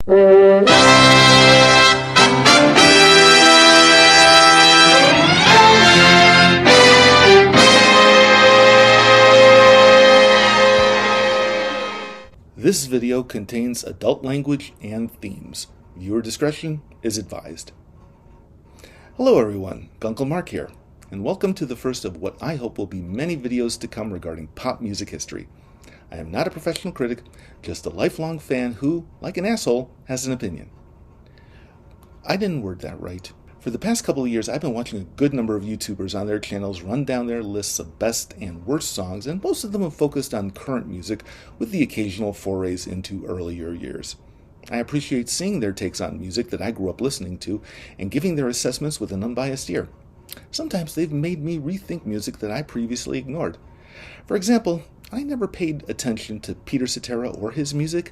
This video contains adult language and themes. Viewer discretion is advised. Hello everyone, Guncle Mark here, and welcome to the first of what I hope will be many videos to come regarding pop music history. I am not a professional critic, just a lifelong fan who, like an asshole, has an opinion. I didn't word that right. For the past couple of years, I've been watching a good number of YouTubers on their channels run down their lists of best and worst songs, and most of them have focused on current music with the occasional forays into earlier years. I appreciate seeing their takes on music that I grew up listening to and giving their assessments with an unbiased ear. Sometimes they've made me rethink music that I previously ignored. For example, I never paid attention to Peter Cetera or his music,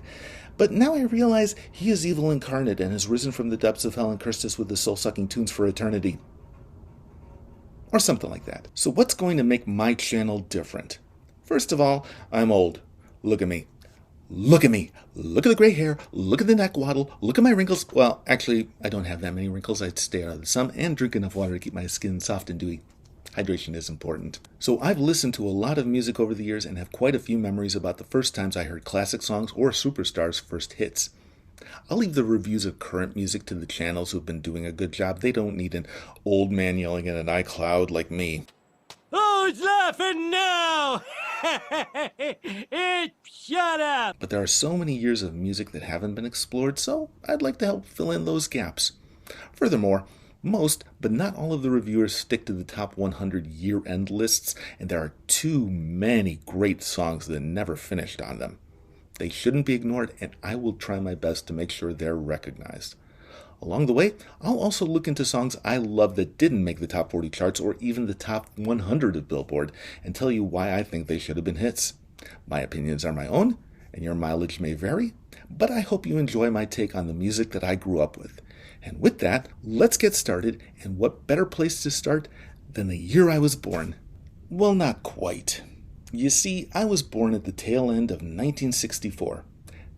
but now I realize he is evil incarnate and has risen from the depths of hell and cursed us with his soul-sucking tunes for eternity. Or something like that. So what's going to make my channel different? First of all, I'm old. Look at me. Look at me. Look at the gray hair. Look at the neck waddle. Look at my wrinkles. Well, actually, I don't have that many wrinkles. I stay out of the sun and drink enough water to keep my skin soft and dewy. Hydration is important. So I've listened to a lot of music over the years and have quite a few memories about the first times I heard classic songs or superstars' first hits. I'll leave the reviews of current music to the channels who've been doing a good job. They don't need an old man yelling at an iCloud like me. Who's laughing now? Shut up! But there are so many years of music that haven't been explored, so I'd like to help fill in those gaps. Furthermore, most, but not all of the reviewers stick to the top 100 year-end lists, and there are too many great songs that never finished on them. They shouldn't be ignored, and I will try my best to make sure they're recognized. Along the way, I'll also look into songs I love that didn't make the top 40 charts or even the top 100 of Billboard, and tell you why I think they should have been hits. My opinions are my own, and your mileage may vary, but I hope you enjoy my take on the music that I grew up with. And with that, let's get started, and what better place to start than the year I was born? Well, not quite. You see, I was born at the tail end of 1964.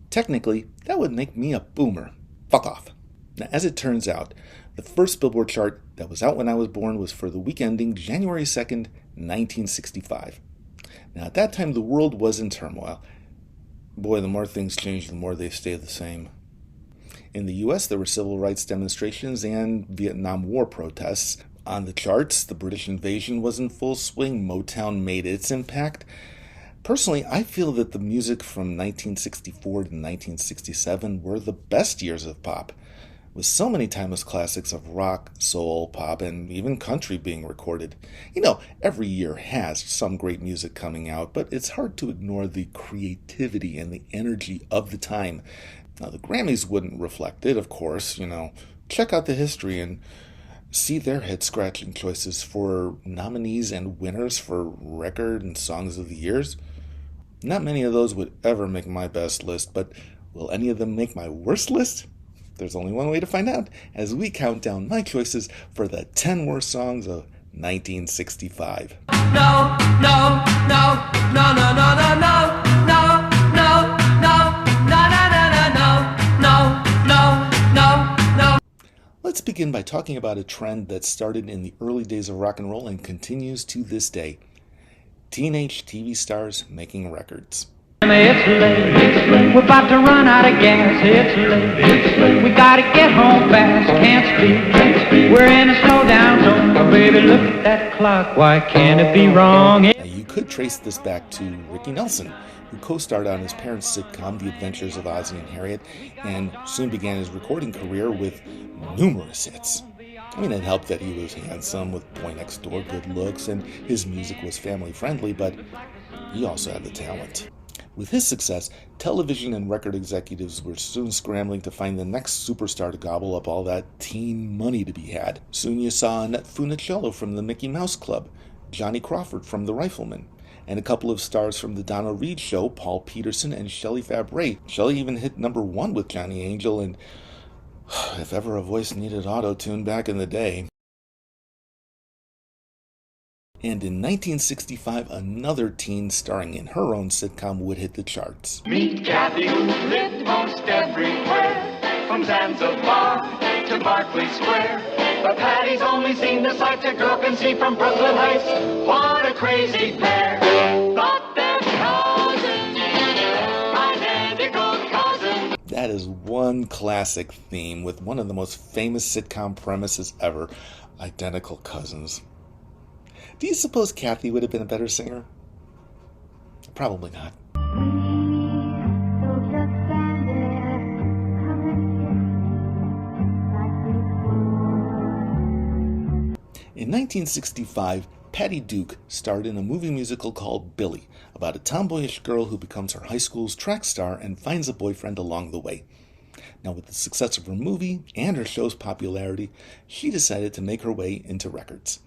Technically, that would make me a boomer. Fuck off. Now, as it turns out, the first Billboard chart that was out when I was born was for the week ending January 2nd, 1965. Now, at that time, the world was in turmoil. Boy, the more things change, the more they stay the same. In the U.S., there were civil rights demonstrations and Vietnam War protests. On the charts, the British invasion was in full swing. Motown made its impact. Personally, I feel that the music from 1964 to 1967 were the best years of pop, with so many timeless classics of rock, soul, pop, and even country being recorded. You know, every year has some great music coming out, but it's hard to ignore the creativity and the energy of the time. Now, the Grammys wouldn't reflect it, of course. Check out the history and see their head-scratching choices for nominees and winners for record and songs of the years. Not many of those would ever make my best list, but will any of them make my worst list? There's only one way to find out as we count down my choices for the 10 worst songs of 1965. No, no, no, no, no, no, no, no, no, no, no, no, no, no, no. Let's begin by talking about a trend that started in the early days of rock and roll and continues to this day. Teenage TV stars making records. It's late, we're about to run out of gas. It's late, we gotta get home fast. Can't speak, we're in a slow down zone. But baby, look at that clock, why can't it be wrong? Now, you could trace this back to Ricky Nelson, who co-starred on his parents' sitcom The Adventures of Ozzie and Harriet, and soon began his recording career with numerous hits. I mean, it helped that he was handsome with Boy Next Door good looks, and his music was family-friendly, but he also had the talent. With his success, television and record executives were soon scrambling to find the next superstar to gobble up all that teen money to be had. Soon you saw Annette Funicello from the Mickey Mouse Club, Johnny Crawford from The Riflemen, and a couple of stars from the Donna Reed Show, Paul Peterson and Shelley Fabares. Shelley even hit #1 with Johnny Angel, and if ever a voice needed auto-tune back in the day. And in 1965, another teen starring in her own sitcom would hit the charts. Meet Kathy, who lived most everywhere. from Zanzibar to Berkeley Square. But Patty's only seen the sights a girl can see from Brooklyn Heights. What a crazy pair. Thought their cousins, identical cousins. That is one classic theme with one of the most famous sitcom premises ever, identical cousins. Do you suppose Kathy would have been a better singer? Probably not. In 1965, Patty Duke starred in a movie musical called Billy, about a tomboyish girl who becomes her high school's track star and finds a boyfriend along the way. Now, with the success of her movie and her show's popularity, she decided to make her way into records.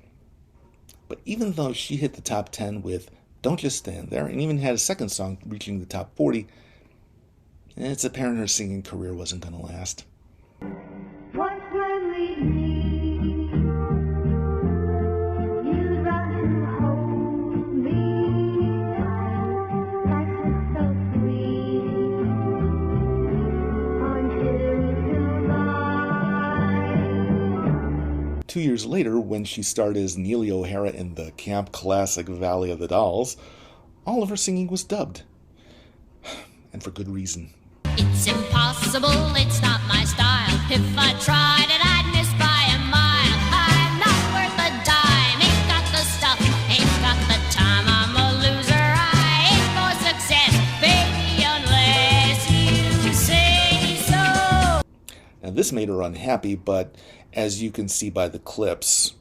But even though she hit the top 10 with Don't Just Stand There, and even had a second song reaching the top 40, it's apparent her singing career wasn't going to last. Two years later, when she starred as Neely O'Hara in the camp classic Valli of the Dolls, all of her singing was dubbed. And for good reason. It's impossible, it's not my style. If I tried it, I'd miss by a mile. I'm not worth a dime, ain't got the stuff, ain't got the time. I'm a loser, I ain't for success, baby, unless you say so. Now this made her unhappy, but as you can see by the clips,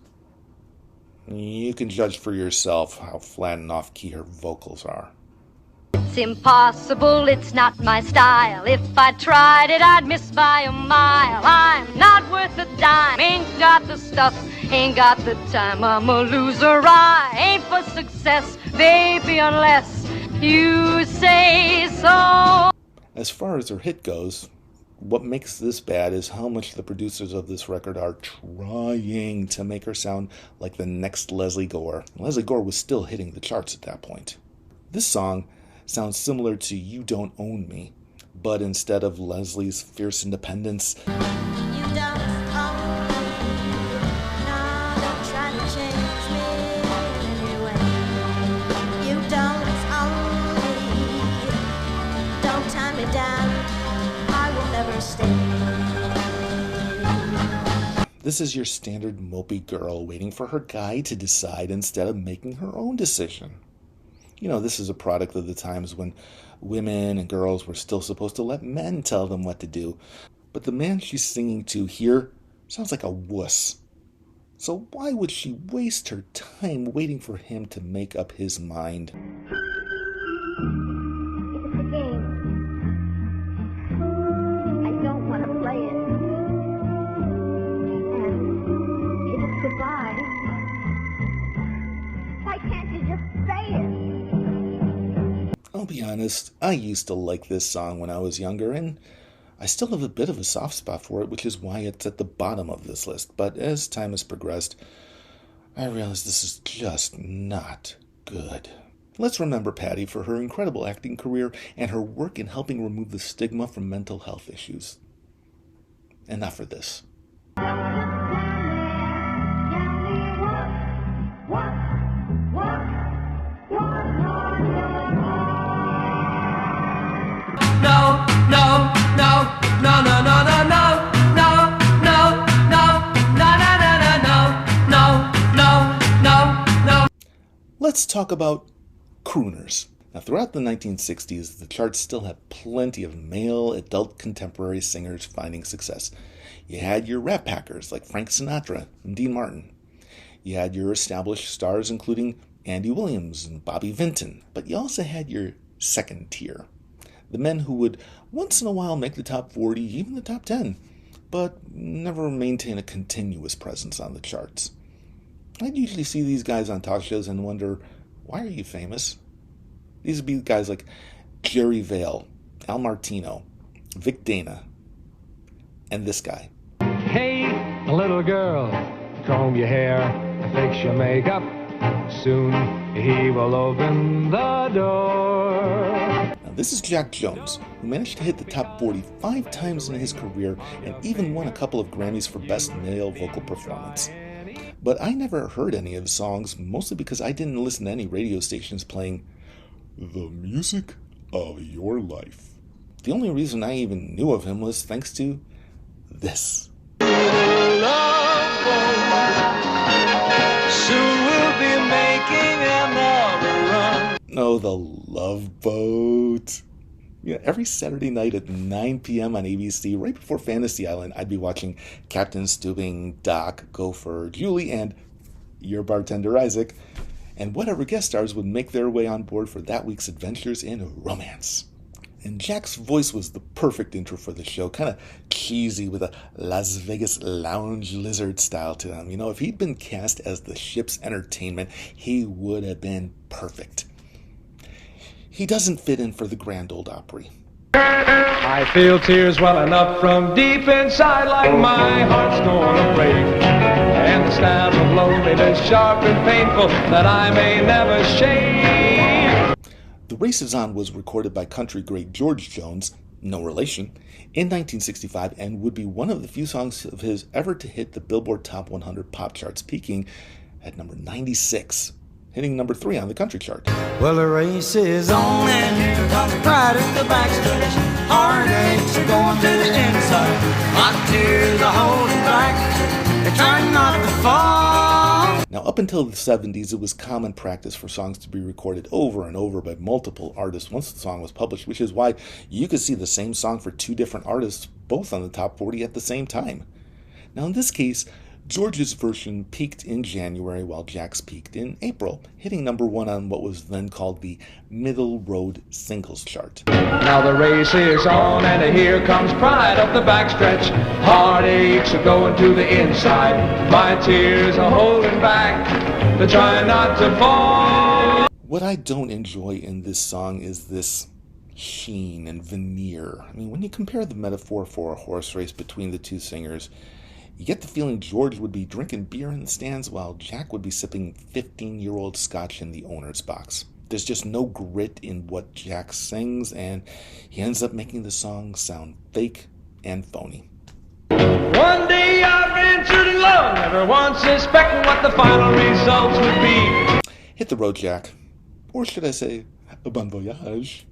you can judge for yourself how flat and off-key her vocals are. It's impossible, it's not my style. If I tried it, I'd miss by a mile. I'm not worth a dime, ain't got the stuff, ain't got the time. I'm a loser, I ain't for success, baby, unless you say so. As far as her hit goes, what makes this bad is how much the producers of this record are trying to make her sound like the next Leslie Gore. Leslie Gore was still hitting the charts at that point. This song sounds similar to You Don't Own Me, but instead of Leslie's fierce independence, You don't own me, no, don't try to change me anyway. You don't own me, don't tie me down, I will never stay. this is your standard mopey girl waiting for her guy to decide instead of making her own decision. You know, this is a product of the times when women and girls were still supposed to let men tell them what to do. But the man she's singing to here sounds like a wuss. So why would she waste her time waiting for him to make up his mind? It's a game. I don't want to play it. And it's goodbye. Why can't you just say it? I'll be honest, I used to like this song when I was younger, and I still have a bit of a soft spot for it, which is why it's at the bottom of this list. But as time has progressed, I realize this is just not good. Let's remember Patty for her incredible acting career and her work in helping remove the stigma from mental health issues. And not for this. No, no, no, no, no, no, no, no, no, no, no, no, no, no, no, no. Let's talk about crooners. Now, throughout the 1960s, the charts still had plenty of male adult contemporary singers finding success. You had your Rat Packers like Frank Sinatra and Dean Martin. You had your established stars including Andy Williams and Bobby Vinton. But you also had your second tier. The men who would once in a while make the top 40, even the top 10, but never maintain a continuous presence on the charts. I'd usually see these guys on talk shows and wonder, why are you famous? These would be guys like Jerry Vale, Al Martino, Vic Dana, and this guy. Hey, little girl, comb your hair, fix your makeup. Soon he will open the door. Now, This is Jack Jones, who managed to hit the top 40 5 times in his career and even won a couple of Grammys for Best Male Vocal Performance. But I never heard any of his songs, mostly because I didn't listen to any radio stations playing the music of your life. The only reason I even knew of him was thanks to this. Soon we'll be making another run. Oh, the Love Boat. Yeah, every Saturday night at 9 p.m. on ABC, right before Fantasy Island, I'd be watching Captain Stubing, Doc, Gopher, Julie, and your bartender Isaac, and whatever guest stars would make their way on board for that week's adventures in romance. And Jack's voice was the perfect intro for the show, kind of cheesy with a Las Vegas lounge lizard style to him. You know, if he'd been cast as the ship's entertainment, he would have been perfect. He doesn't fit in for the Grand Ole Opry. I feel tears well enough from deep inside, like my heart's gonna break. And the stab of loneliness sharp and painful that I may never shake. The Race Is On was recorded by country great George Jones, no relation, in 1965 and would be one of the few songs of his ever to hit the Billboard Top 100 pop charts, peaking at number 96, hitting number 3 on the country chart. Well, the race is on and here comes pride at the backstretch. Heartaches are going to the inside. My tears are holding back. They're trying not to fall. Now, up until the 70s, it was common practice for songs to be recorded over and over by multiple artists once the song was published, which is why you could see the same song for 2 different artists, both on the top 40 at the same time. Now, in this case, George's version peaked in January while Jack's peaked in April, hitting number 1 on what was then called the Middle Road Singles Chart. Now the race is on and here comes pride up the backstretch. Heartaches are going to the inside. My tears are holding back. They're trying not to fall. What I don't enjoy in this song is this sheen and veneer. I mean, when you compare the metaphor for a horse race between the two singers, you get the feeling George would be drinking beer in the stands while Jack would be sipping 15-year-old scotch in the owner's box. There's just no grit in what Jack sings, and he ends up making the song sound fake and phony. One day I ventured in love, never once suspecting what the final results would be. Hit the road, Jack. Or should I say, bon voyage.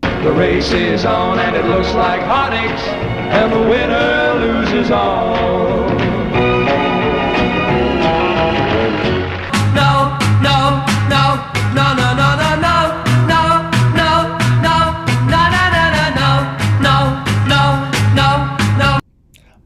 The race is on and it looks like heartaches, and the winner loses all. No, no, no, no, no, no, no, no, no, no, no, no, no, no, no.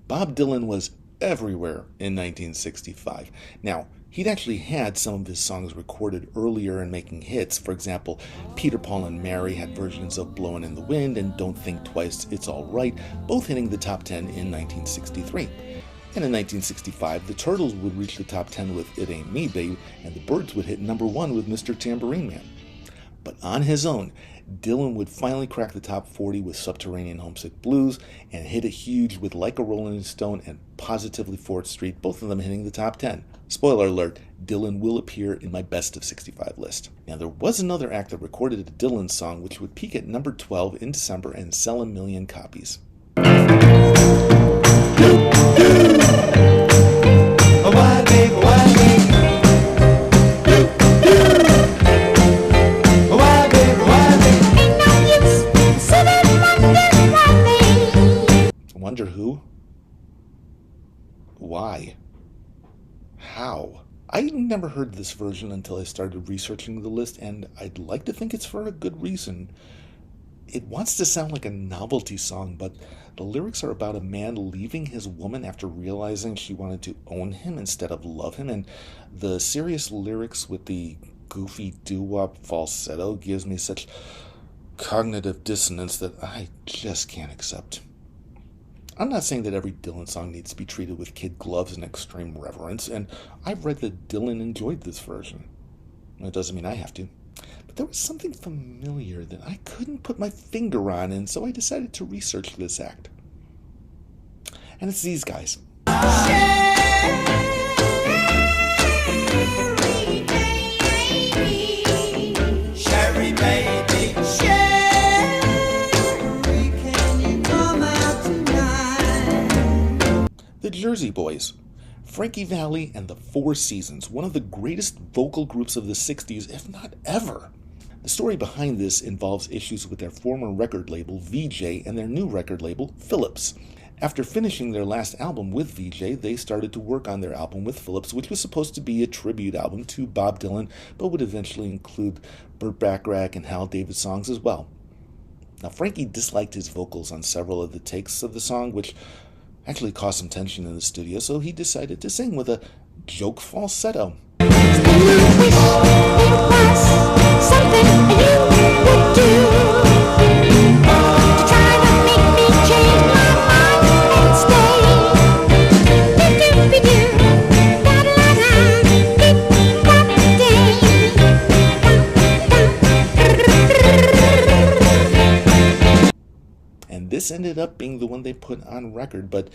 Bob Dylan was everywhere in 1965. Now, he'd actually had some of his songs recorded earlier and making hits. For example, Peter, Paul and Mary had versions of Blowin' in the Wind and Don't Think Twice, It's All Right, both hitting the top 10 in 1963. And in 1965, the Turtles would reach the top 10 with It Ain't Me, Babe, and the Byrds would hit number 1 with Mr. Tambourine Man. But on his own, Dylan would finally crack the top 40 with Subterranean Homesick Blues and hit it huge with Like a Rolling Stone and Positively 4th Street, both of them hitting the top 10. Spoiler alert, Dylan will appear in my best of 65 list. Now, there was another act that recorded a Dylan song which would peak at number 12 in December and sell 1 million copies. Wonder who? Why? How? I never heard this version until I started researching the list, and I'd like to think it's for a good reason. It wants to sound like a novelty song, but the lyrics are about a man leaving his woman after realizing she wanted to own him instead of love him, and the serious lyrics with the goofy doo-wop falsetto gives me such cognitive dissonance that I just can't accept. I'm not saying that every Dylan song needs to be treated with kid gloves and extreme reverence, and I've read that Dylan enjoyed this version. That doesn't mean I have to. But there was something familiar that I couldn't put my finger on, and so I decided to research this act. And it's these guys. Sherry baby, Sherry. The Jersey Boys. Frankie Valli and the Four Seasons, one of the greatest vocal groups of the 60s, if not ever. The story behind this involves issues with their former record label, VJ, and their new record label, Philips. After finishing their last album with VJ, they started to work on their album with Philips, which was supposed to be a tribute album to Bob Dylan, but would eventually include Burt Bacharach and Hal David songs as well. Now, Frankie disliked his vocals on several of the takes of the song, which actually caused some tension in the studio, so he decided to sing with a joke falsetto. This ended up being the one they put on record, but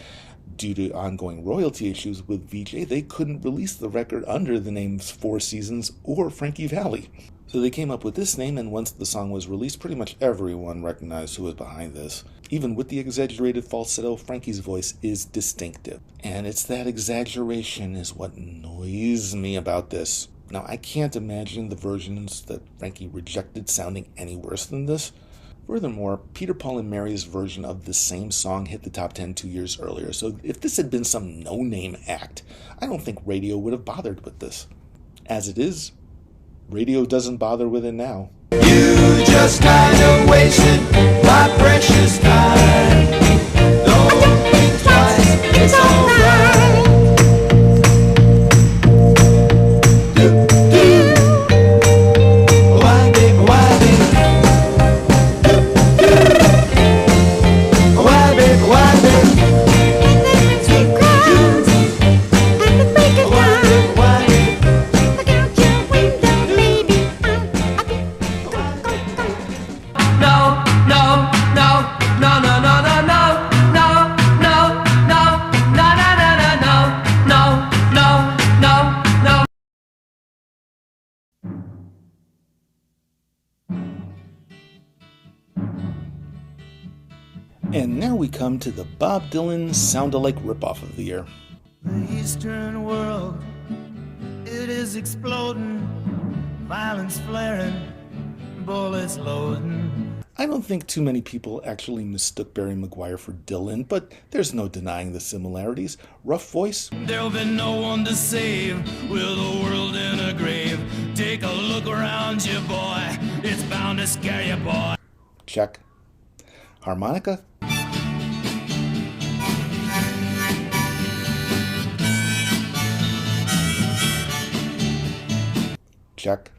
due to ongoing royalty issues with VJ, they couldn't release the record under the names Four Seasons or Frankie Valli. So they came up with this name, and once the song was released, pretty much everyone recognized who was behind this. Even with the exaggerated falsetto, Frankie's voice is distinctive. And it's that exaggeration is what annoys me about this. Now, I can't imagine the versions that Frankie rejected sounding any worse than this. Furthermore, Peter, Paul, and Mary's version of the same song hit the top 10 2 years earlier, so if this had been some no-name act, I don't think radio would have bothered with this. As it is, radio doesn't bother with it now. You just kind of wasted my precious time. Don't think twice, it's alright. And now we come to the Bob Dylan sound-alike ripoff of the year. The Eastern world, it is exploding, violence flaring, bullets loading. I don't think too many people actually mistook Barry McGuire for Dylan, but there's no denying the similarities. Rough voice. There'll be no one to save with the world in a grave. Take a look around you, boy. It's bound to scare you, boy. Check. Harmonica. Check.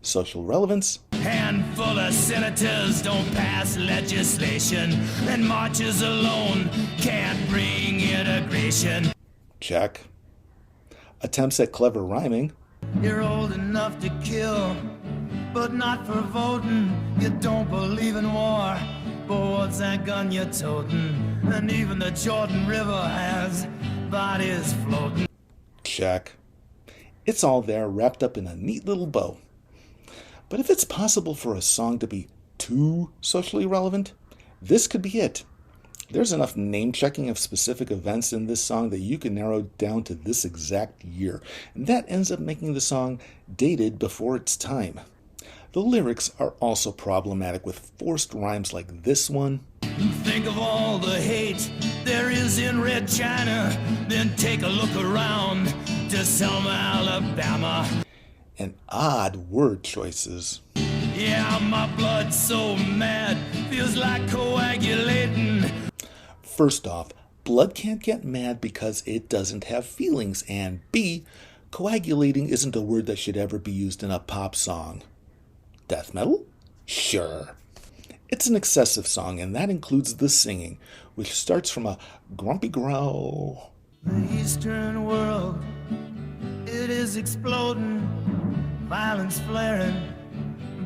Social relevance. Handful of senators don't pass legislation, and marches alone can't bring integration. Check. Attempts at clever rhyming. You're old enough to kill, but not for voting. You don't believe in war, but what's that gun you're toting? And even the Jordan River has bodies floating. Check. It's all there, wrapped up in a neat little bow. But if it's possible for a song to be too socially relevant, this could be it. There's enough name-checking of specific events in this song that you can narrow down to this exact year, and that ends up making the song dated before its time. The lyrics are also problematic with forced rhymes like this one. Think of all the hate there is in Red China, then take a look around to Selma, Alabama. And odd word choices. Yeah, my blood's so mad, feels like coagulating. First off, blood can't get mad because it doesn't have feelings, and B, coagulating isn't a word that should ever be used in a pop song. Death metal? Sure. It's an excessive song, and that includes the singing, which starts from a grumpy growl. The Eastern world, it is exploding, violence flaring,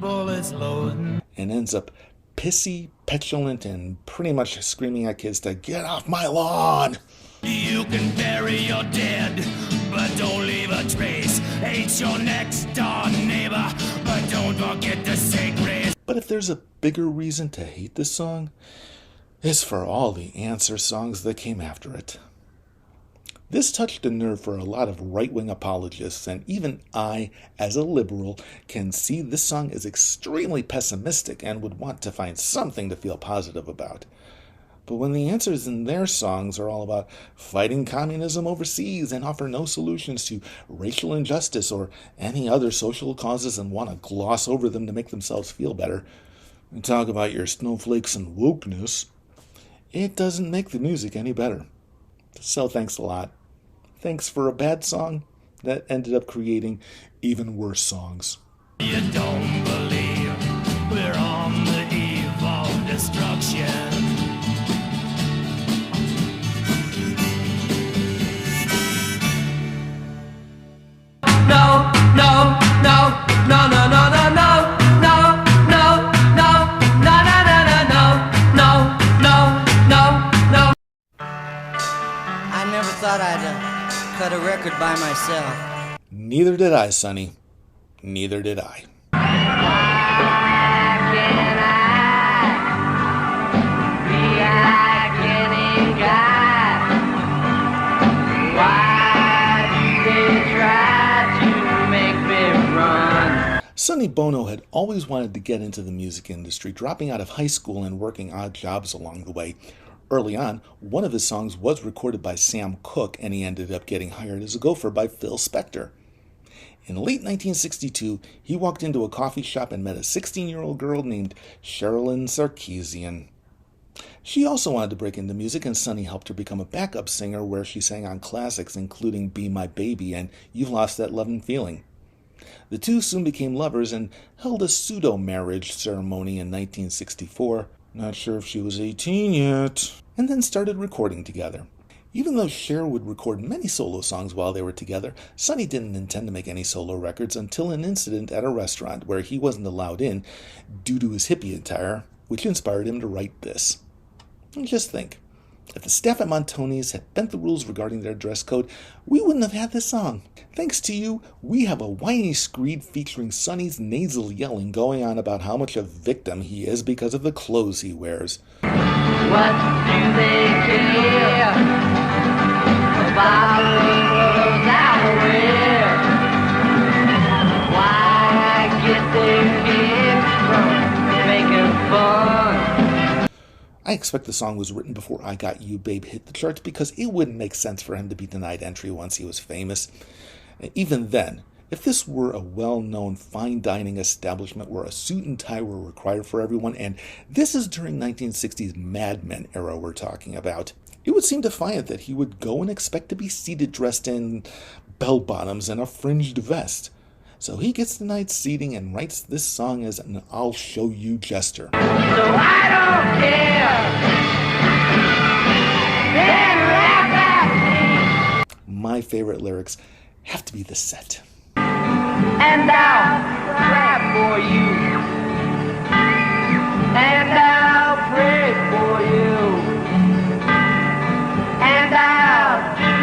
bullets loading, and ends up pissy, petulant, and pretty much screaming at kids to get off my lawn. You can bury your dead, but don't leave a trace. Hate your next door neighbor, but don't forget to say grace. But if there's a bigger reason to hate this song, is for all the answer songs that came after it. This touched a nerve for a lot of right-wing apologists, and even I, as a liberal, can see this song as extremely pessimistic and would want to find something to feel positive about. But when the answers in their songs are all about fighting communism overseas and offer no solutions to racial injustice or any other social causes and want to gloss over them to make themselves feel better, and talk about your snowflakes and wokeness, it doesn't make the music any better. So thanks a lot. Thanks for a bad song that ended up creating even worse songs. You don't believe we're on the eve of destruction. No, no, no, no, no, no, no, no, no, no, no, no, no, no, no, no. I never thought I'd cut a record by myself. Neither did I, Sonny. Neither did I. Sonny Bono had always wanted to get into the music industry, dropping out of high school and working odd jobs along the way. Early on, one of his songs was recorded by Sam Cooke, and he ended up getting hired as a gopher by Phil Spector. In late 1962, he walked into a coffee shop and met a 16-year-old girl named Sherilyn Sarkeesian. She also wanted to break into music, and Sonny helped her become a backup singer where she sang on classics including Be My Baby and You've Lost That Lovin' Feeling. The two soon became lovers and held a pseudo-marriage ceremony in 1964. Not sure if she was 18 yet. And then started recording together. Even though Cher would record many solo songs while they were together, Sonny didn't intend to make any solo records until an incident at a restaurant where he wasn't allowed in due to his hippie attire, which inspired him to write this. And just think, if the staff at Montoni's had bent the rules regarding their dress code, we wouldn't have had this song. Thanks to you, we have a whiny screed featuring Sonny's nasal yelling going on about how much a victim he is because of the clothes he wears. What do they care about the clothes I wear? Why get their kids from making fun? I expect the song was written before I Got You, Babe hit the charts because it wouldn't make sense for him to be denied entry once he was famous. Even then, if this were a well-known fine dining establishment where a suit and tie were required for everyone, and this is during 1960s Mad Men era we're talking about, it would seem defiant that he would go and expect to be seated dressed in bell-bottoms and a fringed vest. So he gets denied seating and writes this song as an I'll show you jester. So I don't care. Then laugh at me. My favorite lyrics have to be the set. And I'll cry for you. And I'll pray for you. And I'll do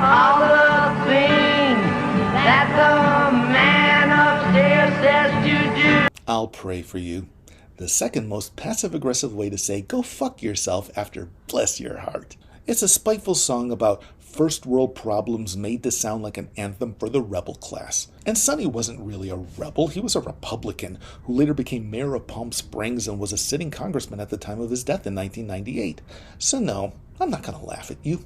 all the things that the man upstairs says to do. I'll pray for you. The second most passive-aggressive way to say go fuck yourself after bless your heart. It's a spiteful song about first world problems made to sound like an anthem for the rebel class. And Sonny wasn't really a rebel, he was a Republican who later became mayor of Palm Springs and was a sitting congressman at the time of his death in 1998. So no, I'm not going to laugh at you.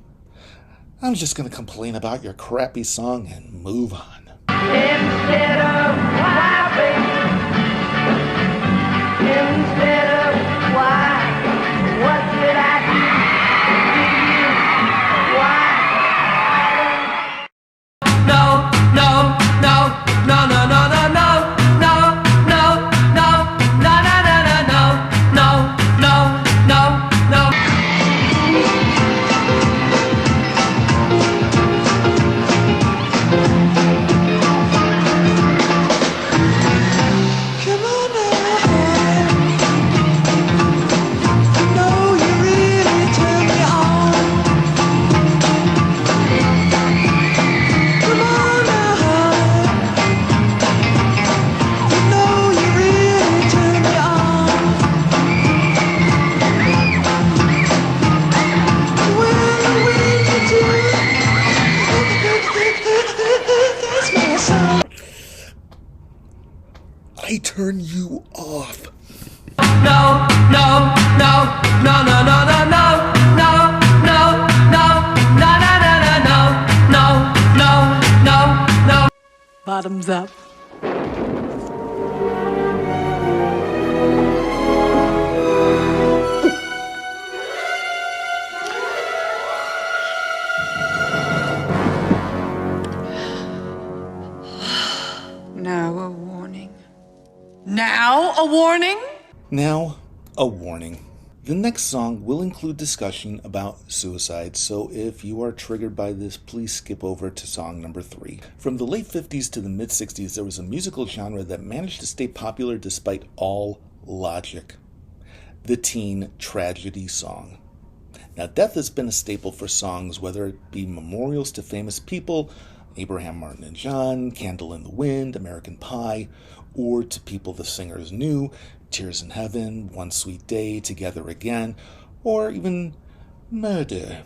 I'm just going to complain about your crappy song and move on. Instead of laughing, instead of why, what did I do? No, no, no, no, no, no, no, no, no, no, no, no, no, no, no, no, no. may turn you off. No, no, no, no, no, no, no, no, no, no, no, no, no, no, no, no, no. Bottoms up. Now a warning. Now a warning? Now, a warning. The next song will include discussion about suicide, so if you are triggered by this, please skip over to song number 3. From the late 50s to the mid 60s, there was a musical genre that managed to stay popular despite all logic. The teen tragedy song. Now, death has been a staple for songs, whether it be memorials to famous people, Abraham, Martin and John, Candle in the Wind, American Pie, or to people the singers knew, Tears in Heaven, One Sweet Day, Together Again, or even murder.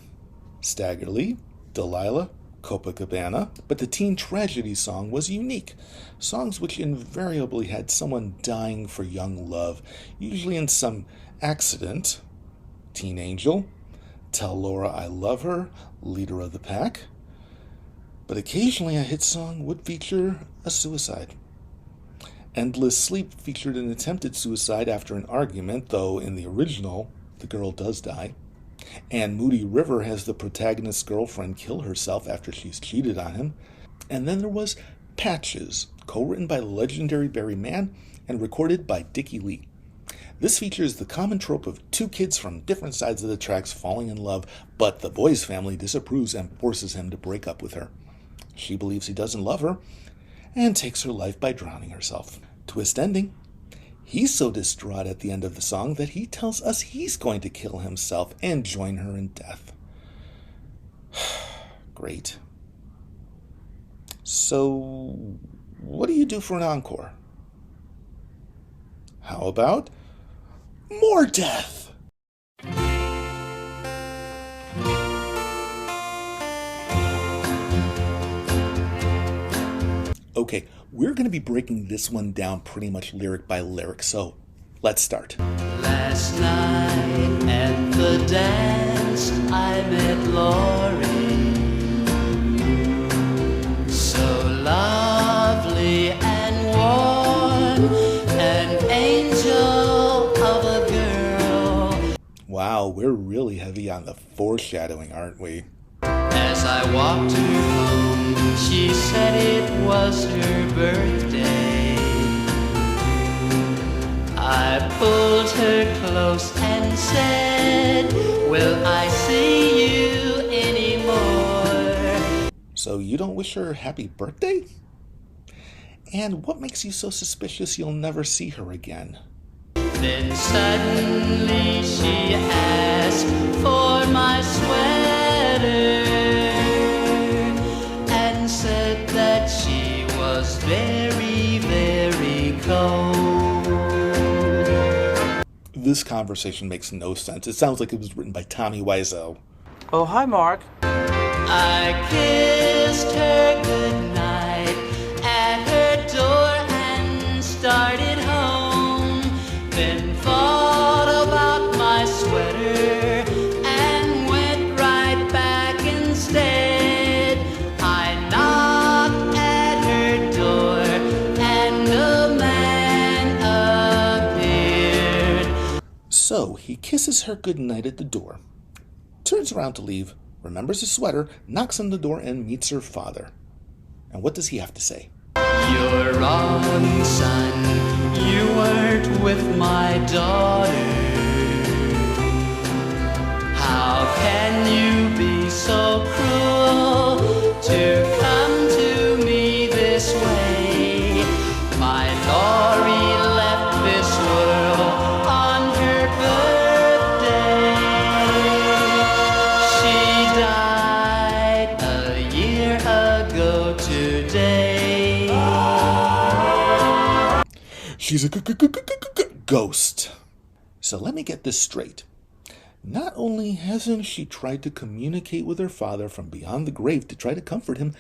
Staggerly, Delilah, Copacabana, but the teen tragedy song was unique. Songs which invariably had someone dying for young love, usually in some accident. Teen Angel, Tell Laura I Love Her, Leader of the Pack. But occasionally a hit song would feature a suicide. Endless Sleep featured an attempted suicide after an argument, though in the original, the girl does die. And Moody River has the protagonist's girlfriend kill herself after she's cheated on him. And then there was Patches, co-written by the legendary Barry Mann and recorded by Dickie Lee. This features the common trope of two kids from different sides of the tracks falling in love, but the boy's family disapproves and forces him to break up with her. She believes he doesn't love her, and takes her life by drowning herself. Twist ending. He's so distraught at the end of the song that he tells us he's going to kill himself and join her in death. Great. So, what do you do for an encore? How about more death? Okay, we're going to be breaking this one down pretty much lyric by lyric, so let's start. Last night at the dance, I met Lori. So lovely and warm, an angel of a girl. Wow, we're really heavy on the foreshadowing, aren't we? As I walked her home, she said it was her birthday. I pulled her close and said, will I see you anymore? So you don't wish her happy birthday? And what makes you so suspicious you'll never see her again? Then suddenly she asked for my sweater and said that she was very, very cold. This conversation makes no sense. It sounds like it was written by Tommy Wiseau. Oh, hi, Mark. I kissed her goodnight at her door and started home. Then thought about my sweater and went right back instead. I knocked at her door and a man appeared. So he kisses her goodnight at the door, turns around to leave, remembers his sweater, knocks on the door, and meets her father. And what does he have to say? You're wrong, son. You weren't with my daughter. How can you be so cruel to come to me this way? My Lori left this world on her birthday. She died a year ago today. She's a ghost. So let me get this straight. Not only hasn't she tried to communicate with her father from beyond the grave to try to comfort him,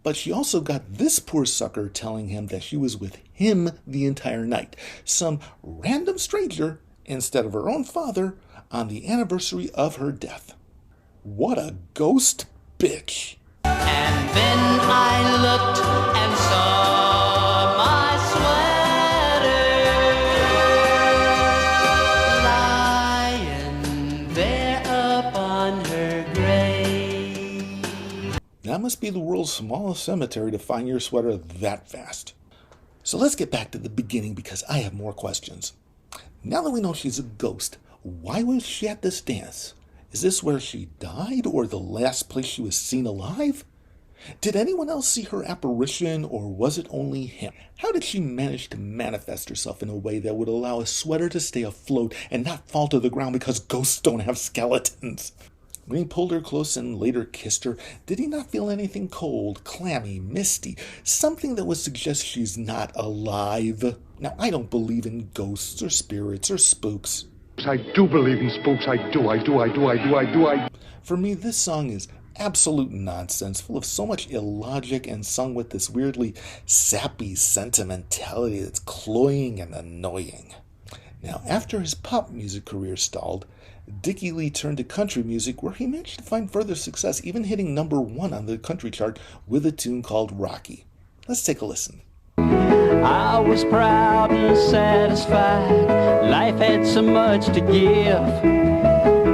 But she also got this poor sucker telling him that she was with him the entire night, some random stranger instead of her own father, on the anniversary of her death. What a ghost bitch. And then I looked and saw my sweater lying there upon her grave. That must be the world's smallest cemetery to find your sweater that fast. So let's get back to the beginning because I have more questions. Now that we know she's a ghost, why was she at this dance? Is this where she died or the last place she was seen alive? Did anyone else see her apparition or was it only him? How did she manage to manifest herself in a way that would allow a sweater to stay afloat and not fall to the ground because ghosts don't have skeletons? When he pulled her close and later kissed her, did he not feel anything cold, clammy, misty, something that would suggest she's not alive? Now, I don't believe in ghosts or spirits or spooks. I do believe in spooks. I do. For me, this song is absolute nonsense, full of so much illogic and sung with this weirdly sappy sentimentality that's cloying and annoying. Now, after his pop music career stalled, Dickie Lee turned to country music where he managed to find further success, even hitting #1 on the country chart with a tune called Rocky. Let's take a listen. I was proud and satisfied. Life had so much to give.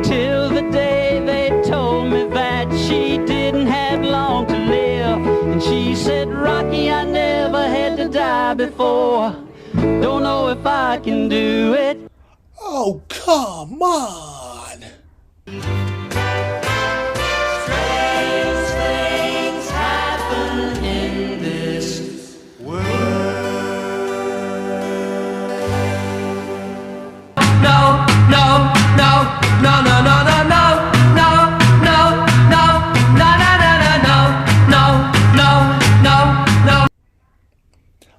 Till the day they told me that she didn't have long to live. And she said, Rocky, I never had to die before. Don't know if I can do it. Oh, come on! Strange things happen in this world. No, no, no, no, no, no, no, no, no, no, no, no, no, no, no, no.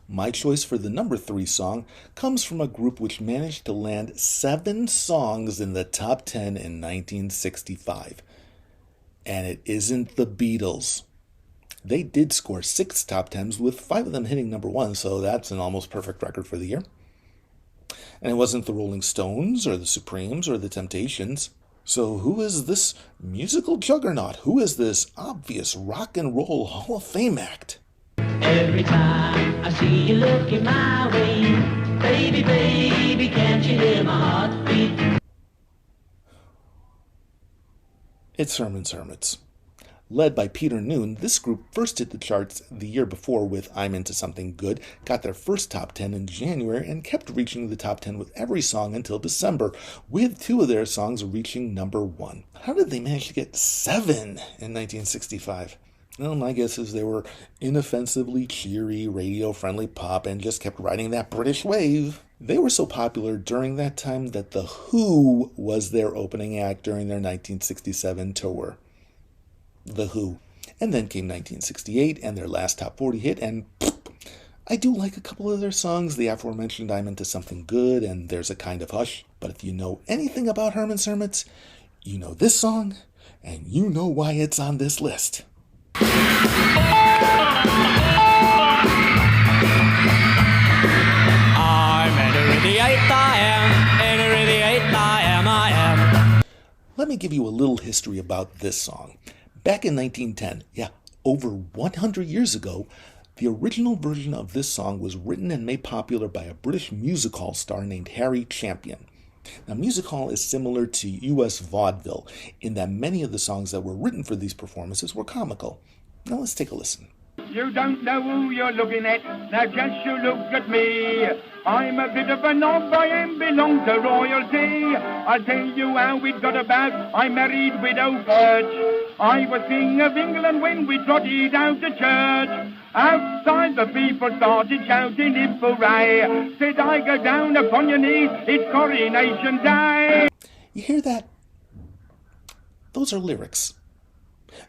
My choice for the #3 song comes from a group which managed to land 7 songs in the top 10 in 1965. And it isn't the Beatles. They did score 6 top 10s, with 5 of them hitting #1, so that's an almost perfect record for the year. And it wasn't the Rolling Stones, or the Supremes, or the Temptations. So who is this musical juggernaut? Who is this obvious rock and roll Hall of Fame act? Every time I see you looking my way, baby, baby, can't you hear my heartbeat? It's Hermits. Led by Peter Noone, this group first hit the charts the year before with I'm Into Something Good, got their first top 10 in January, and kept reaching the top 10 with every song until December, with 2 of their songs reaching #1. How did they manage to get 7 in 1965? Well, my guess is they were inoffensively cheery, radio-friendly pop and just kept riding that British wave. They were so popular during that time that The Who was their opening act during their 1967 tour. The Who. And then came 1968 and their last top 40 hit, and I do like a couple of their songs, the aforementioned I'm Into Something Good and There's a Kind of Hush. But if you know anything about Hermits, you know this song, and you know why it's on this list. I'm entering the 8th, I am. Entering the 8th, I am. Let me give you a little history about this song. Back in 1910, over 100 years ago, the original version of this song was written and made popular by a British music hall star named Harry Champion. Now, music hall is similar to U.S. vaudeville in that many of the songs that were written for these performances were comical. Now let's take a listen. You don't know who you're looking at, now just you look at me. I'm a bit of a knob, I am belong to royalty. I'll tell you how it got about, I married Widow Birch. I was King of England when we trotted out to church. Outside the people started shouting hip hooray. Said I go down upon your knees, it's coronation day. You hear that? Those are lyrics.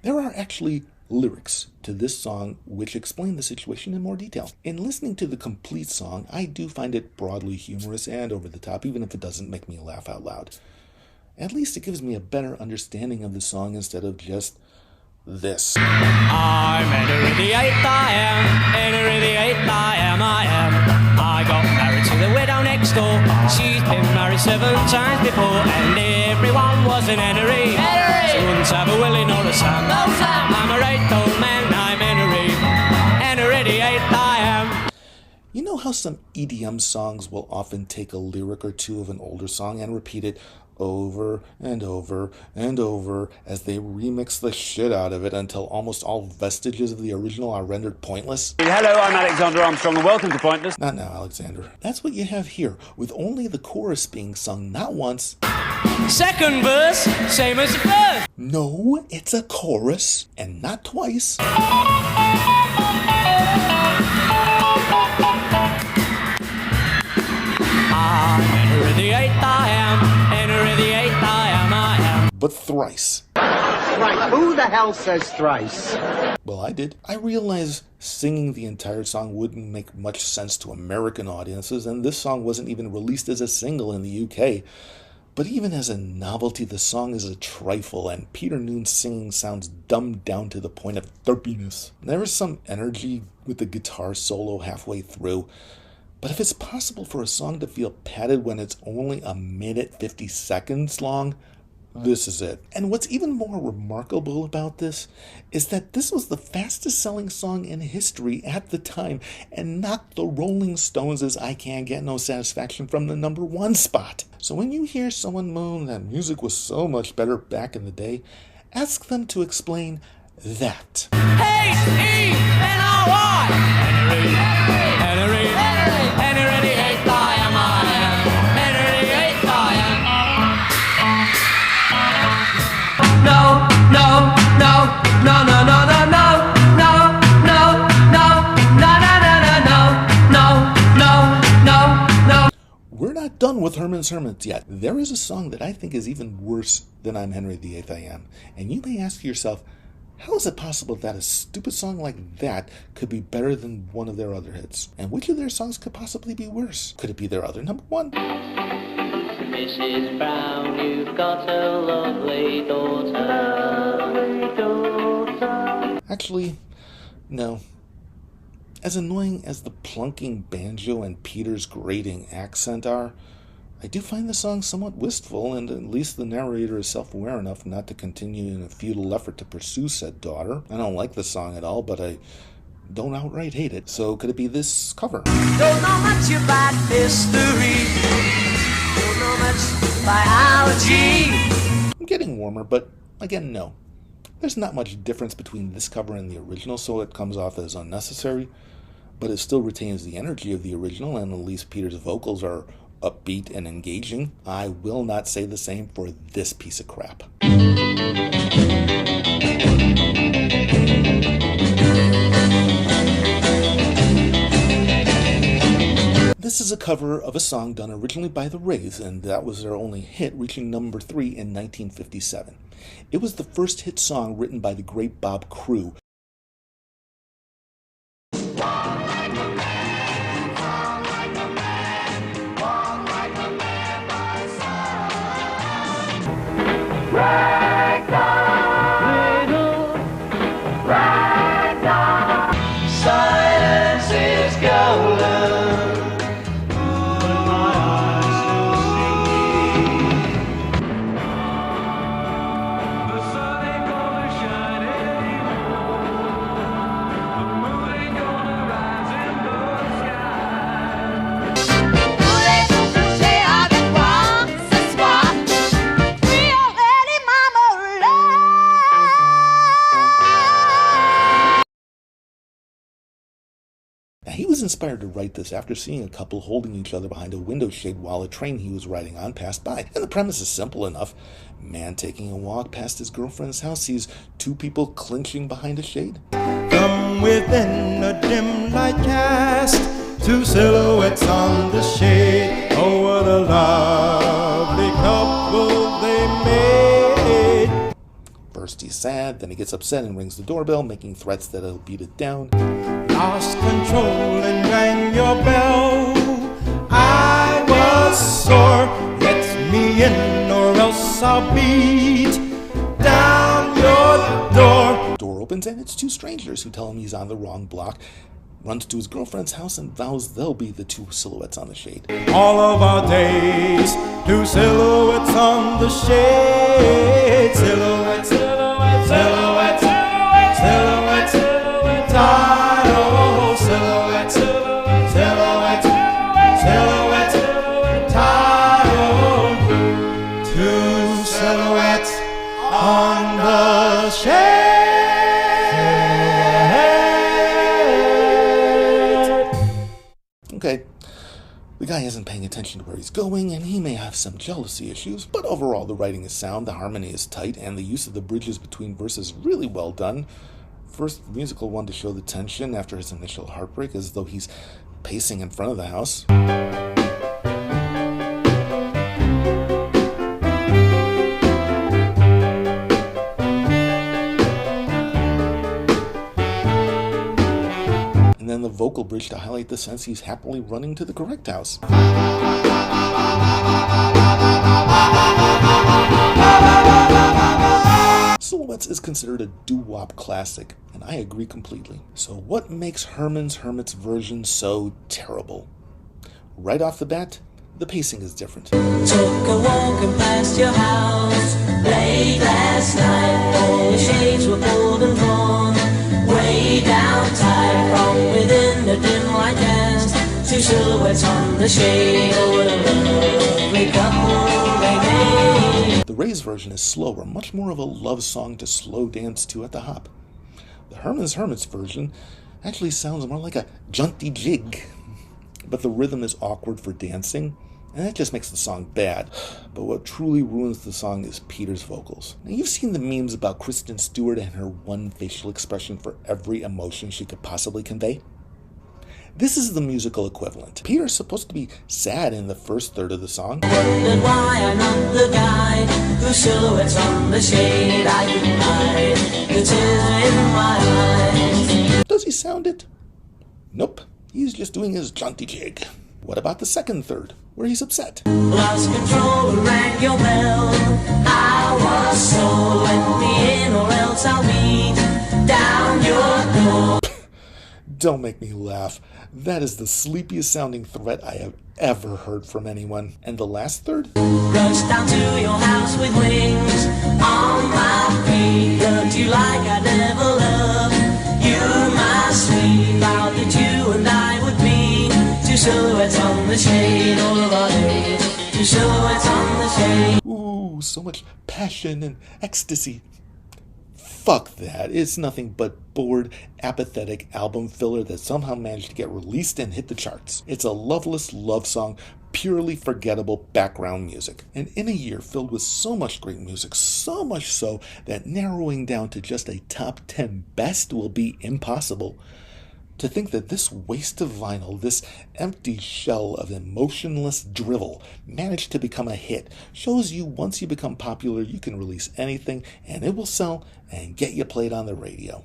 There are actually lyrics to this song which explain the situation in more detail. In listening to the complete song, I do find it broadly humorous and over the top, even if it doesn't make me laugh out loud. At least it gives me a better understanding of the song instead of just this. I'm Henry the Eighth, I am. Henry the Eighth, I am. I got married to the widow next door. She's been married 7 times before, and everyone was an Henry. She wouldn't have a Willie nor a Sam. No Sam. I'm a right old man, I'm Henry. Henry the Eighth, I am. You know how some EDM songs will often take a lyric or two of an older song and repeat it over and over and over as they remix the shit out of it until almost all vestiges of the original are rendered pointless? Hello, I'm Alexander Armstrong and welcome to Pointless. Not now, Alexander. That's what you have here, with only the chorus being sung not once. Second verse, same as the first. No, it's a chorus, and not twice. Henry the Eighth, I am. Henry the Eighth, I am. But thrice. Thrice? Who the hell says thrice? Well, I did. I realized singing the entire song wouldn't make much sense to American audiences, and this song wasn't even released as a single in the UK. But even as a novelty, the song is a trifle, and Peter Noon's singing sounds dumbed down to the point of derpiness. There is some energy with the guitar solo halfway through, but if it's possible for a song to feel padded when it's only 1:50 seconds long, this is it. And what's even more remarkable about this is that this was the fastest selling song in history at the time and knocked the Rolling Stones' I Can't Get No Satisfaction from the #1 spot. So when you hear someone moan that music was so much better back in the day, ask them to explain that. H-E-N-R-Y Henry, Henry, Henry the Eighth, I am. Henry the Eighth, I am. No, no, no, no, no, no, no, no, no, no, no, no, no, no, no, no. We're not done with Herman's Hermits yet. There is a song that I think is even worse than I'm Henry the Eighth, I am. And you may ask yourself, how is it possible that a stupid song like that could be better than one of their other hits? And which of their songs could possibly be worse? Could it be their other #1? Mrs. Brown, you've got a lovely daughter. Actually, no. As annoying as the plunking banjo and Peter's grating accent are, I do find the song somewhat wistful, and at least the narrator is self-aware enough not to continue in a futile effort to pursue said daughter. I don't like the song at all, but I don't outright hate it. So could it be this cover? Don't know much about history. Don't know much biology. I'm getting warmer, but again, no. There's not much difference between this cover and the original, so it comes off as unnecessary, but it still retains the energy of the original, and at least Peter's vocals are upbeat and engaging. I will not say the same for this piece of crap. This is a cover of a song done originally by the Rays, and that was their only hit, reaching #3 in 1957. It was the first hit song written by the great Bob Crewe. Silence is golden. But my eyes still see. The sun ain't gonna shine anymore. The moon ain't gonna rise in the sky. Voulez-vous coucher avec moi ce soir? Oui, already, mama, Now, he was inspired to write this after seeing a couple holding each other behind a window shade while a train he was riding on passed by. And the premise is simple enough. Man taking a walk past his girlfriend's house sees two people clinching behind a shade. From within a dim light cast, two silhouettes on the shade. Oh, what a lovely couple they made. First he's sad, then he gets upset and rings the doorbell, making threats that he'll beat it down. Lost control and rang your bell. I was sore. Let me in or else I'll beat down your door. door opens and it's two strangers who tell him he's on the wrong block, runs to his girlfriend's house and vows they'll be the two silhouettes on the shade. All of our days, two silhouettes on the shade. Silhouette, silhouette, silhouette, silhouette, silhouette, oh, silhouette, silhouette, silhouette, silhouette, oh, two silhouettes on the shade. Okay, the guy isn't paying attention to where he's going, and he may have some jealousy issues, but overall the writing is sound, the harmony is tight, and the use of the bridges between verses really well done. First musical one to show the tension after his initial heartbreak, as though he's pacing in front of the house. And then the vocal bridge to highlight the sense he's happily running to the correct house. Silhouettes is considered a doo-wop classic, and I agree completely. So what makes Herman's Hermits version so terrible? Right off the bat, the pacing is different. Took a walk and past your house late last night. All the shades were pulled and drawn way down tight from within the dim light cast. Two silhouettes on the shade. Oh, what a lovely couple they made. The Ray's version is slower, much more of a love song to slow dance to at the hop. The Herman's Hermits version actually sounds more like a jaunty jig, but the rhythm is awkward for dancing, and that just makes the song bad. But what truly ruins the song is Peter's vocals. Now, you've seen the memes about Kristen Stewart and her one facial expression for every emotion she could possibly convey. This is the musical equivalent. Peter's supposed to be sad in the first third of the song. Wondered why I'm not the guy whose silhouettes on the shade I can hide the tears in my eyes. Does he sound it? Nope. He's just doing his jaunty jig. What about the second third, where he's upset? Lost control and rang your bell. I was so let me in or else I'll beat down your door. Don't make me laugh. That is the sleepiest sounding threat I have ever heard from anyone. And the last third? Rushed down to your house with wings on my feet. Loved you like I never loved you, my sweet. Vowed that you and I would be two silhouettes on the shade. All of our days, two silhouettes on the shade. Ooh, so much passion and ecstasy. Fuck that. It's nothing but bored, apathetic album filler that somehow managed to get released and hit the charts. It's a loveless love song, purely forgettable background music. And in a year filled with so much great music, so much so that narrowing down to just a top 10 best will be impossible. To think that this waste of vinyl, this empty shell of emotionless drivel, managed to become a hit shows you once you become popular, you can release anything and it will sell and get you played on the radio.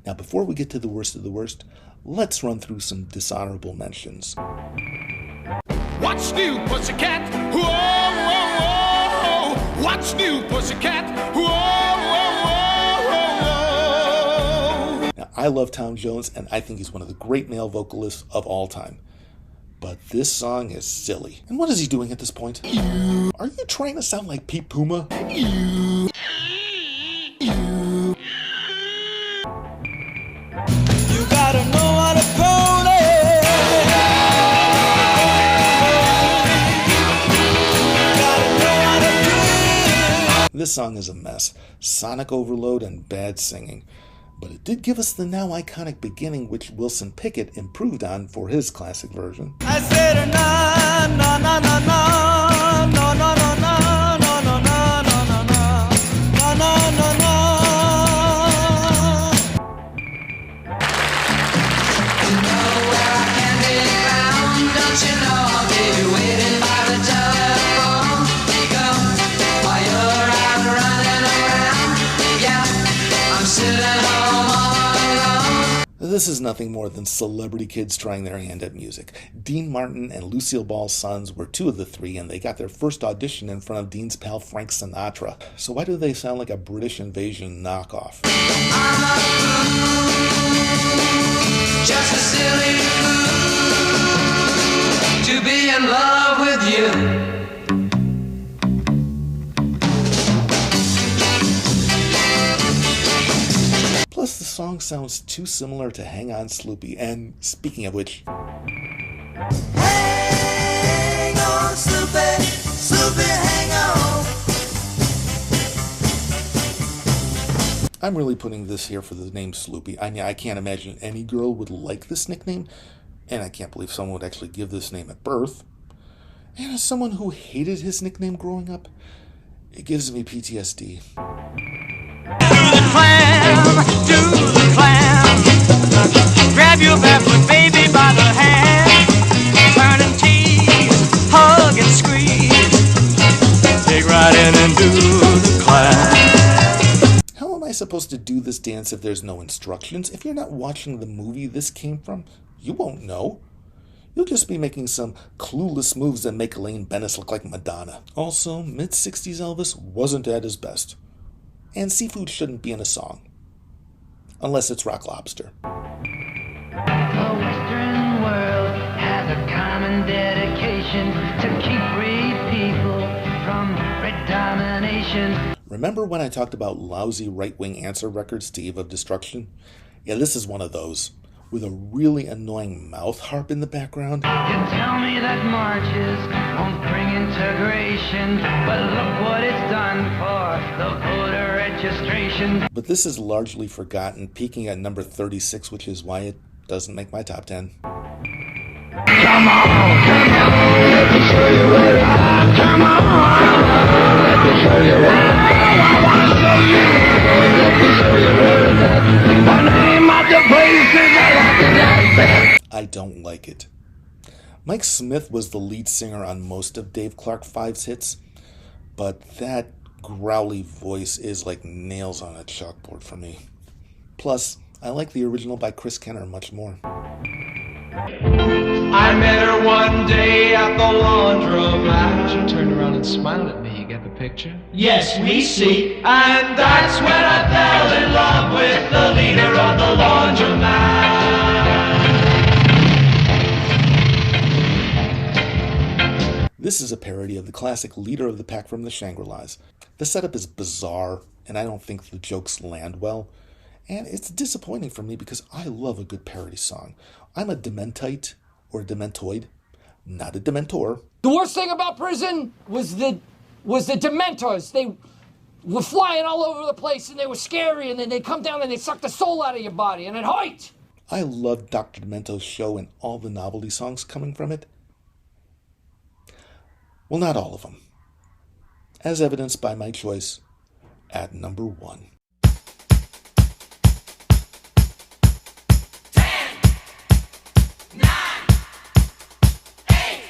Now, before we get to the worst of the worst, let's run through some dishonorable mentions. What's new, pussycat? Whoa, whoa, whoa. What's new, pussycat? Whoa, whoa, whoa, whoa. Now, I love Tom Jones, and I think he's one of the great male vocalists of all time. But this song is silly. And what is he doing at this point? Are you trying to sound like Pete Puma? You gotta know how to pony. This song is a mess, sonic overload and bad singing, but it did give us the now iconic beginning which Wilson Pickett improved on for his classic version. I said na na na na na na na na na na na na na na na na. You know where I can be found, don't you know I'll be waiting by the telephone. While you're out running around, yeah, I'm sitting home all alone. this is nothing more than celebrity kids trying their hand at music. Dean Martin and Lucille Ball's sons were two of the three, and they got their first audition in front of Dean's pal Frank Sinatra. So why do they sound like a British Invasion knockoff? Just a silly fool to be in love with you. Plus, the song sounds too similar to Hang On Sloopy, and speaking of which... Hang on, Sloopy, Sloopy, hang on. I'm really putting this here for the name Sloopy. I mean, I can't imagine any girl would like this nickname, and I can't believe someone would actually give this name at birth. And as someone who hated his nickname growing up, it gives me PTSD. Do the clam. Grab your barefoot baby by the hand. Turn and tease, hug and squeeze. Take right in and do the clam. How am I supposed to do this dance if there's no instructions? If you're not watching the movie this came from, you won't know. You'll just be making some clueless moves that make Elaine Bennis look like Madonna. Also, mid-60s Elvis wasn't at his best. And seafood shouldn't be in a song. Unless it's Rock Lobster. The Western world has a common dedication to keep free people from red domination. Remember when I talked about lousy right-wing answer records to Eve of Destruction? Yeah, this is one of those, with a really annoying mouth harp in the background. You tell me that marches won't bring integration, but look what it's done for the voter registration. But this is largely forgotten, peaking at number 36, which is why it doesn't make my top 10. Come on, let me show you what I come on, let me show you what I want to show you. Let me show you what the name of the place is. I don't like it. Mike Smith was the lead singer on most of Dave Clark 5's hits, but that growly voice is like nails on a chalkboard for me. Plus, I like the original by Chris Kenner much more. I met her one day at the laundromat. She turned around and smiled at me. You get the picture? Yes, we see. And that's when I fell in love with the leader of the laundromat. This is a parody of the classic Leader of the Pack from the Shangri-Las. The setup is bizarre, and I don't think the jokes land well. And it's disappointing for me because I love a good parody song. I'm a Dementite, or a Dementoid, not a Dementor. The worst thing about prison was the Dementors. They were flying all over the place, and they were scary, and then they'd come down and they'd suck the soul out of your body, and it hurt! I loved Dr. Demento's show and all the novelty songs coming from it. Well, not all of them. As evidenced by my choice at number 1. 10, 9, 8,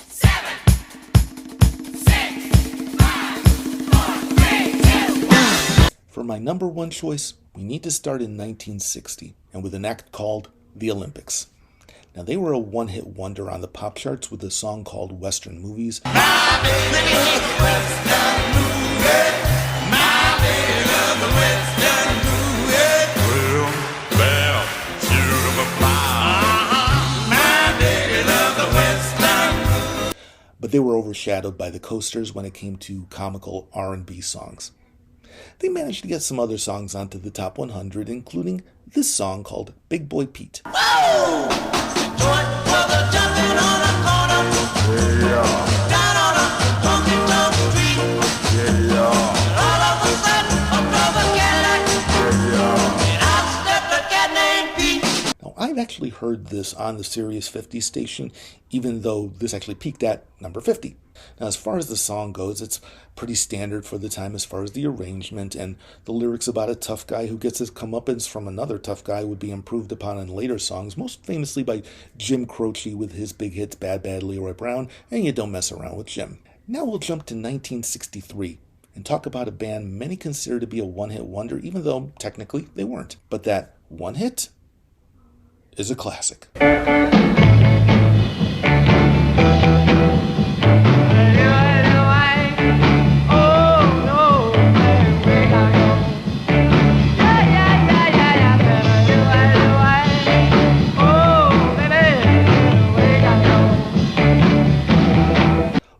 7, 6, 5, 4, 3, 2, 1. For my number 1 choice, we need to start in 1960, and with an act called The Olympics. Now, they were a one-hit wonder on the pop charts with a song called Western Movies. My baby loves the Western movie. My baby loves the Western movie. Well, shoot 'em a pie. My baby loves the Western movie. But they were overshadowed by the Coasters when it came to comical R&B songs. They managed to get some other songs onto the top 100, including this song called Big Boy Pete. Whoa! Now, I've actually heard this on the Sirius 50 station, even though this actually peaked at number 50. Now, as far as the song goes, it's pretty standard for the time as far as the arrangement, and the lyrics about a tough guy who gets his comeuppance from another tough guy would be improved upon in later songs, most famously by Jim Croce with his big hits Bad Bad Leroy Brown and You Don't Mess Around with Jim. Now we'll jump to 1963 and talk about a band many consider to be a one-hit wonder, even though technically they weren't. But that one hit is a classic.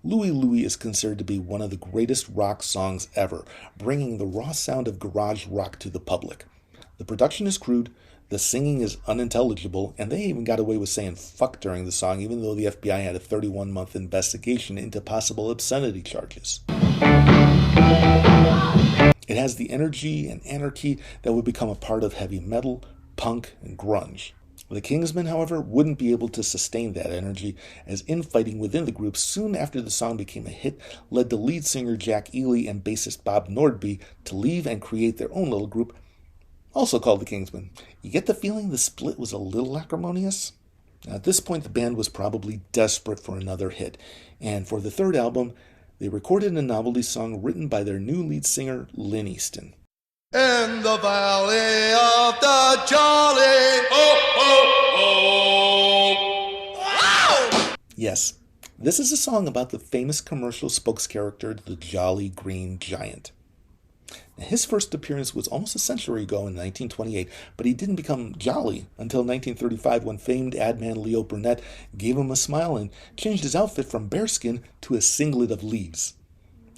Louie Louie is considered to be one of the greatest rock songs ever, bringing the raw sound of garage rock to the public. The production is crude, the singing is unintelligible, and they even got away with saying fuck during the song, even though the FBI had a 31-month investigation into possible obscenity charges. It has the energy and anarchy that would become a part of heavy metal, punk, and grunge. The Kingsmen, however, wouldn't be able to sustain that energy, as infighting within the group soon after the song became a hit led the lead singer Jack Ely and bassist Bob Nordby to leave and create their own little group, also called the Kingsmen. You get the feeling the split was a little acrimonious? At this point, the band was probably desperate for another hit, and for the third album, they recorded a novelty song written by their new lead singer, Lynn Easton. In the valley of the jolly, oh, oh, oh. Wow! Yes, this is a song about the famous commercial spokes-character, the Jolly Green Giant. Now, his first appearance was almost a century ago in 1928, but he didn't become jolly until 1935 when famed ad man Leo Burnett gave him a smile and changed his outfit from bearskin to a singlet of leaves.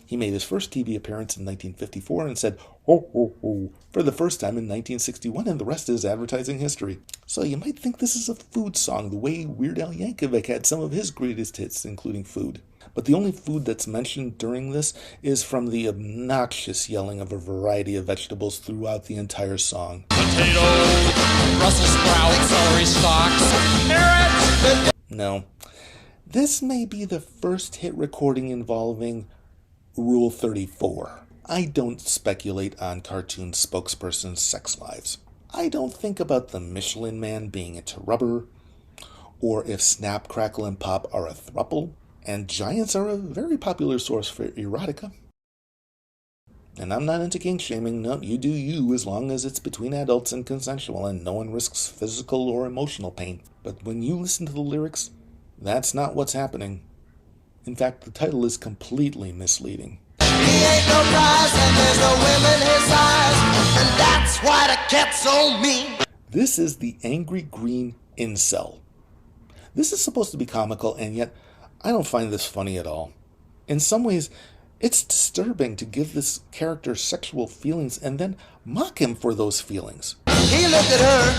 He made his first TV appearance in 1954 and said, ho, ho, ho, for the first time in 1961, and the rest is advertising history. So you might think this is a food song, the way Weird Al Yankovic had some of his greatest hits, including food. But the only food that's mentioned during this is from the obnoxious yelling of a variety of vegetables throughout the entire song. Potatoes, Brussels sprouts, celery stalks, carrots. No, this may be the first hit recording involving Rule 34. I don't speculate on cartoon spokespersons' sex lives. I don't think about the Michelin Man being into rubber, or if Snap, Crackle, and Pop are a throuple, and giants are a very popular source for erotica. And I'm not into kink shaming. No, you do you, as long as it's between adults and consensual and no one risks physical or emotional pain. But when you listen to the lyrics, that's not what's happening. In fact, the title is completely misleading. He ain't no prize and there's no women his size, and that's why the cat's so mean. This is the Angry Green Incel. This is supposed to be comical, and yet I don't find this funny at all. In some ways, it's disturbing to give this character sexual feelings and then mock him for those feelings. He looked at her,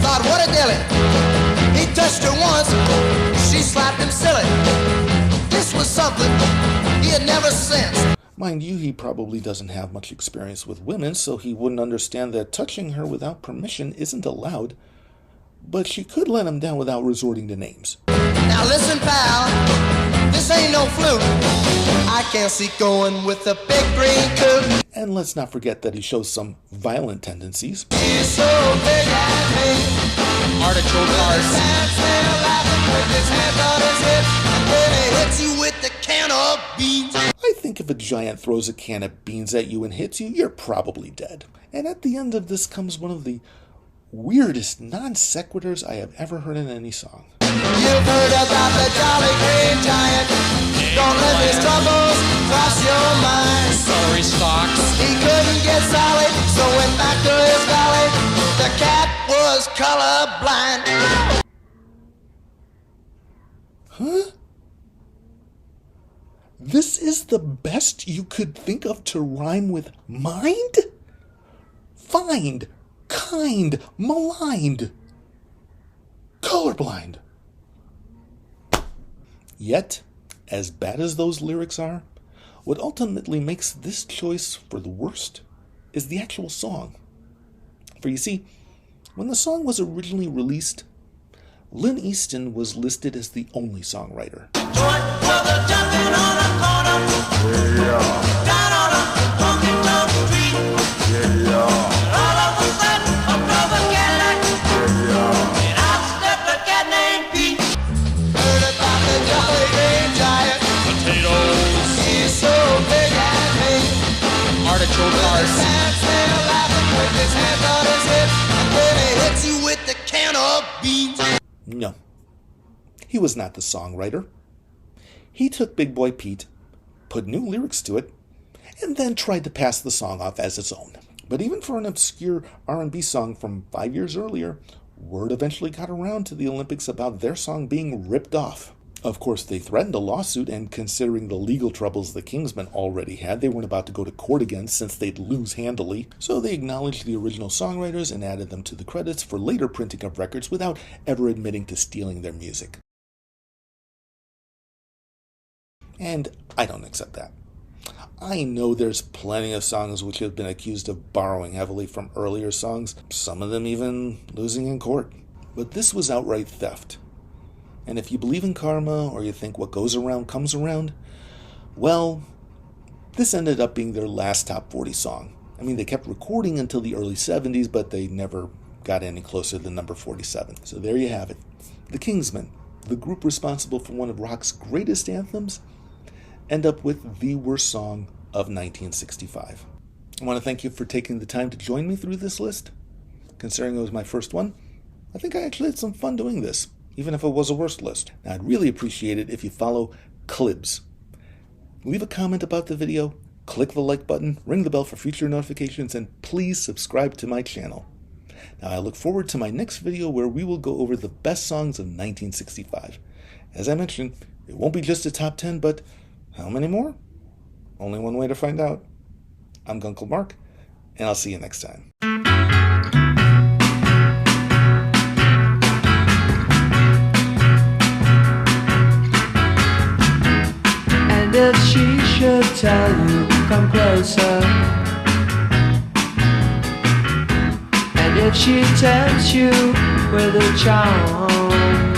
thought, what a dilly. He touched her once, she slapped him silly. This was something he had never sensed. Mind you, he probably doesn't have much experience with women, so he wouldn't understand that touching her without permission isn't allowed, but she could let him down without resorting to names. Now listen, pal, this ain't no fluke. I can't see going with the big green coot. And let's not forget that he shows some violent tendencies. He's so big and mean. Artichoke hearts. With his hands on his hips, and then he hits you with the can of beans. I think if a giant throws a can of beans at you and hits you, you're probably dead. And at the end of this comes one of the weirdest non sequiturs I have ever heard in any song. You've heard about the Jolly Green Giant. Don't let his troubles cross your mind. Sorry, stalks. He couldn't get solid, so went back to his valley. The cat was colorblind. Huh? This is the best you could think of to rhyme with mind? Find, kind, maligned, colorblind. Yet, as bad as those lyrics are, what ultimately makes this choice for the worst is the actual song. For you see, when the song was originally released, Lynn Easton was listed as the only songwriter. Artichoke hearts. With his hands on his hips, and then he hits you with the can of No, he was not the songwriter. He took Big Boy Pete, put new lyrics to it, and then tried to pass the song off as his own. But even for an obscure R&B song from 5 years earlier, word eventually got around to the Olympics about their song being ripped off. Of course, they threatened a lawsuit, and considering the legal troubles the Kingsmen already had, they weren't about to go to court again since they'd lose handily. So they acknowledged the original songwriters and added them to the credits for later printing of records without ever admitting to stealing their music. And I don't accept that. I know there's plenty of songs which have been accused of borrowing heavily from earlier songs, some of them even losing in court. But this was outright theft. And if you believe in karma, or you think what goes around comes around, well, this ended up being their last top 40 song. I mean, they kept recording until the early 70s, but they never got any closer than number 47. So there you have it. The Kingsmen, the group responsible for one of rock's greatest anthems, end up with the worst song of 1965. I want to thank you for taking the time to join me through this list. Considering it was my first one, I think I actually had some fun doing this, even if it was a worst list. Now, I'd really appreciate it if you follow Clibs. Leave a comment about the video, click the like button, ring the bell for future notifications, and please subscribe to my channel. Now, I look forward to my next video where we will go over the best songs of 1965. As I mentioned, it won't be just a top 10, but how many more? Only one way to find out. I'm Gunkle Mark, and I'll see you next time. And if she should tell you, come closer. And if she tempts you with a charm,